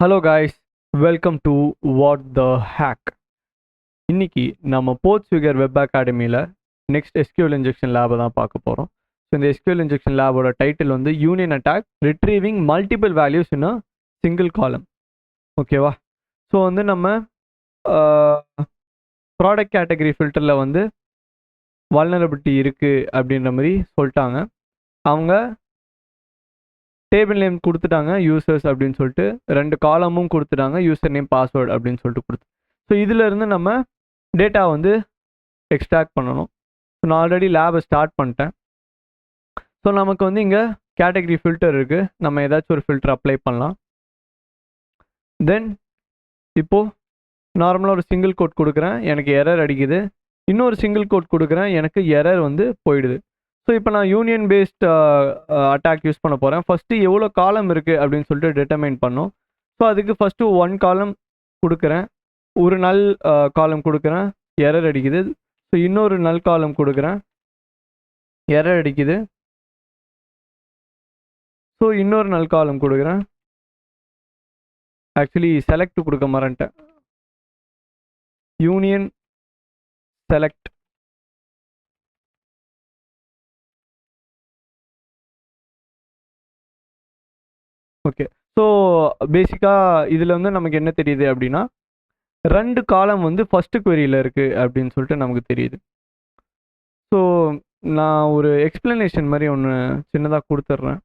Hello guys, welcome to What the Hack. இன்னைக்கு நம்ம Portswigger Web Academy-ல next SQL Injection Lab தான் பார்க்க போறோம். So இந்த SQL Injection Lab-ஓட டைட்டில் வந்து Union Attack Retrieving Multiple Values in a Single Column. ஓகேவா? So வந்து நம்ம ப்ராடக்ட் கேட்டகரி ஃபில்டரில் வந்து வல்னரபிலிட்டி இருக்குது அப்படின்ற மாதிரி சொல்லிட்டாங்க. அவங்க டேபிள் நேம் கொடுத்துட்டாங்க யூசர்ஸ் அப்படின்னு சொல்லிட்டு, 2 காலமும் கொடுத்துட்டாங்க யூசர் நேம் பாஸ்வேர்டு அப்படின்னு சொல்லிட்டு கொடுத்து. ஸோ இதிலேருந்து நம்ம டேட்டா வந்து எக்ஸ்ட்ராக்ட் பண்ணணும். ஸோ நான் ஆல்ரெடி லேபை ஸ்டார்ட் பண்ணிட்டேன். ஸோ நமக்கு வந்து இங்கே கேட்டகரி ஃபில்டர் இருக்குது, நம்ம ஏதாச்சும் ஒரு ஃபில்டர் அப்ளை பண்ணலாம். தென் இப்போது நார்மலாக ஒரு சிங்கிள் கோட் கொடுக்குறேன், எனக்கு எரர் அடிக்குது. இன்னொரு சிங்கிள் கோட் கொடுக்குறேன், எனக்கு எரர் வந்து போயிடுது. ஸோ இப்போ நான் யூனியன் பேஸ்ட் அட்டாக் யூஸ் பண்ண போகிறேன். ஃபஸ்ட்டு எவ்வளோ காலம் இருக்குது அப்படின்னு சொல்லிட்டு டிட்டர்மைன் பண்ணோம். ஸோ அதுக்கு ஃபஸ்ட்டு 1 காலம் கொடுக்குறேன், ஒரு நல் காலம் கொடுக்குறேன், எரர் அடிக்குது. ஸோ இன்னொரு நல் காலம் கொடுக்குறேன், எரர் அடிக்குது. ஸோ இன்னொரு நல் காலம் கொடுக்குறேன். ஆக்சுவலி செலக்ட் கொடுக்க மறந்துட்டேன். Union select. ஓகே, ஸோ பேசிக்காக இதில் வந்து நமக்கு என்ன தெரியுது அப்படின்னா, 2 காலம் வந்து ஃபஸ்ட்டு queryல இருக்குது அப்படின்னு சொல்லிட்டு நமக்கு தெரியுது. ஸோ நான் ஒரு எக்ஸ்பிளனேஷன் மாதிரி ஒன்று சின்னதாக கொடுத்துட்றேன்.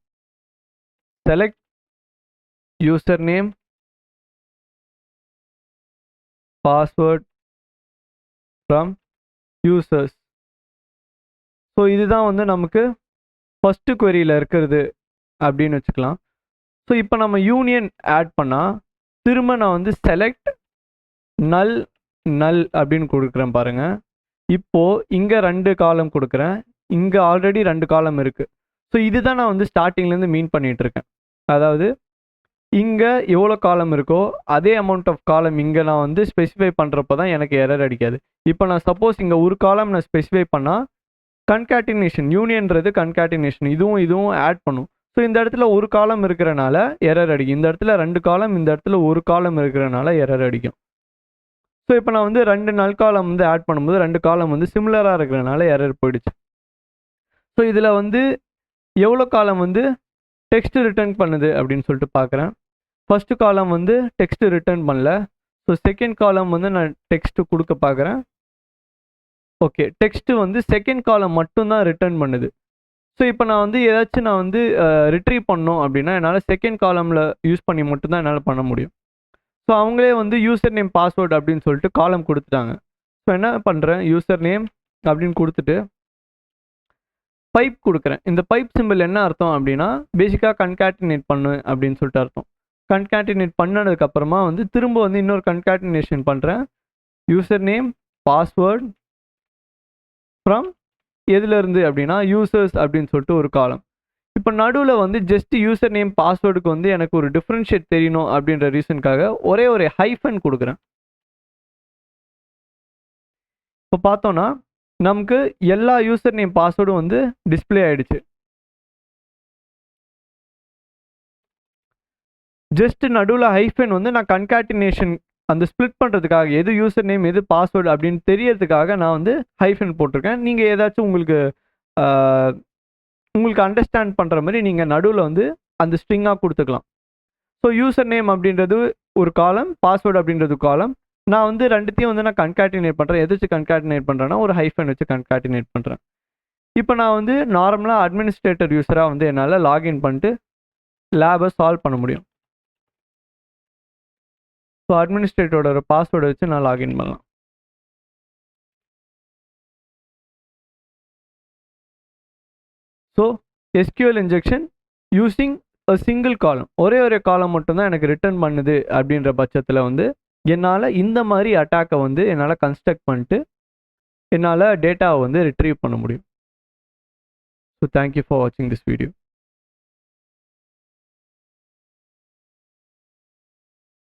Select user name password from users. So இதுதான் வந்து நமக்கு ஃபஸ்ட்டு queryல இருக்கிறது அப்படின்னு வச்சுக்கலாம். ஸோ இப்போ நம்ம யூனியன் ஆட் பண்ணால் திரும்ப நான் வந்து செலக்ட் நல் நல் அப்படின்னு கொடுக்குறேன் பாருங்கள். இப்போது இங்கே 2 காலம் கொடுக்குறேன், இங்கே ஆல்ரெடி 2 காலம் இருக்குது. ஸோ இதுதான் நான் வந்து ஸ்டார்டிங்லேருந்து மீன் பண்ணிகிட்ருக்கேன். அதாவது இங்கே எவ்வளோ காலம் இருக்கோ அதே அமௌண்ட் ஆஃப் காலம் இங்கே நான் வந்து ஸ்பெசிஃபை பண்ணுறப்போ தான் எனக்கு எரர் அடிக்காது. இப்போ நான் சப்போஸ் இங்கே ஒரு காலம் நான் ஸ்பெசிஃபை பண்ணால் கன்காட்டினேஷன், யூனியன்றது கன்காட்டினேஷன், இதுவும் ஆட் பண்ணும். ஸோ இந்த இடத்துல ஒரு காலம் இருக்கிறனால எரர் அடிக்கும், இந்த இடத்துல 2 காலம், இந்த இடத்துல ஒரு காலம் இருக்கிறனால எரர் அடிக்கும். ஸோ இப்போ நான் வந்து 2 நல் காலம் வந்து ஆட் பண்ணும்போது 2 காலம் வந்து சிமிலராக இருக்கிறனால எரர் போயிடுச்சு. ஸோ இதில் வந்து எவ்வளோ காலம் வந்து டெக்ஸ்ட் ரிட்டர்ன் பண்ணுது அப்படின்னு சொல்லிட்டு பார்க்குறேன். ஃபஸ்ட்டு காலம் வந்து டெக்ஸ்ட் ரிட்டர்ன் பண்ணல. ஸோ செகண்ட் காலம் வந்து நான் டெக்ஸ்ட்டு கொடுக்க பார்க்குறேன். ஓகே, டெக்ஸ்ட்டு வந்து செகண்ட் காலம் மட்டும்தான் ரிட்டர்ன் பண்ணுது. ஸோ இப்போ நான் வந்து ஏதாச்சும் நான் வந்து ரிட்ரீவ் பண்ணோம் அப்படின்னா என்னால் செகண்ட் காலமில் யூஸ் பண்ணி மட்டும்தான் என்னால் பண்ண முடியும். ஸோ அவங்களே வந்து யூசர் நேம் பாஸ்வேர்டு அப்படின்னு சொல்லிட்டு காலம் கொடுத்துட்டாங்க. ஸோ என்ன பண்ணுறேன், யூசர் நேம் அப்படின்னு கொடுத்துட்டு பைப் கொடுக்குறேன். இந்த பைப் சிம்பிள் என்ன அர்த்தம் அப்படின்னா பேசிக்காக கன்காட்டினேட் பண்ணு அப்படின்னு சொல்லிட்டு அர்த்தம். கன்காட்டினேட் பண்ணதுக்கப்புறமா வந்து திரும்ப வந்து இன்னொரு கன்காட்டினேஷன் பண்ணுறேன். யூசர் நேம் பாஸ்வேர்டு ஃப்ரம் எதுலேருந்து அப்படின்னா யூசர்ஸ் அப்படின்னு சொல்லிட்டு ஒரு காலம். இப்போ நடுவில் வந்து ஜஸ்ட் யூசர் நேம் பாஸ்வேர்டுக்கு வந்து எனக்கு ஒரு டிஃப்ரென்ஷியேட் தெரியணும் அப்படின்ற ரீசனுக்காக ஒரே ஒரு ஹைஃபன் கொடுக்குறேன். இப்போ பார்த்தோன்னா நமக்கு எல்லா யூசர் நேம் பாஸ்வேர்டும் வந்து டிஸ்பிளே ஆகிடுச்சு. ஜஸ்ட் நடுவில் ஹைஃபன் வந்து நான் கன்காட்டினேஷன் அந்த ஸ்ப்ளிட் பண்ணுறதுக்காக எது யூசர் நேம் எது பாஸ்வேர்டு அப்படின்னு தெரியறதுக்காக நான் வந்து ஹைஃபன் போட்டிருக்கேன். நீங்கள் ஏதாச்சும் உங்களுக்கு அண்டர்ஸ்டாண்ட் பண்ணுற மாதிரி நீங்கள் நடுவில் வந்து அந்த ஸ்ட்ரிங்காக கொடுத்துக்கலாம். ஸோ யூசர் நேம் அப்படின்றது ஒரு காலம், பாஸ்வேர்டு அப்படின்றது காலம். நான் வந்து ரெண்டுத்தையும் வந்து நான் கன்காட்டினேட் பண்ணுறேன். எது வச்சு கன்காட்டினேட் பண்ணுறேன்னா ஒரு ஹைஃபன் வச்சு கன்காட்டினேட் பண்ணுறேன். இப்போ நான் வந்து நார்மலாக அட்மினிஸ்ட்ரேட்டர் யூஸராக வந்து என்னால் லாகின் பண்ணிட்டு லேபை சால்வ் பண்ண முடியும். ஸோ அட்மினிஸ்ட்ரேட்டரோட பாஸ்வேர்டை வச்சு நான் லாகின் பண்ணலாம். So SQL injection using a single காலம், ஒரே காலம் மட்டும்தான் எனக்கு ரிட்டர்ன் பண்ணுது அப்படின்ற பட்சத்தில் வந்து என்னால் இந்த மாதிரி அட்டாக்கை வந்து என்னால் கன்ஸ்ட்ரக்ட் பண்ணிட்டு என்னால் டேட்டாவை வந்து ரிட்ரீவ் பண்ண முடியும். ஸோ தேங்க்யூ ஃபார் வாட்சிங் திஸ் வீடியோ.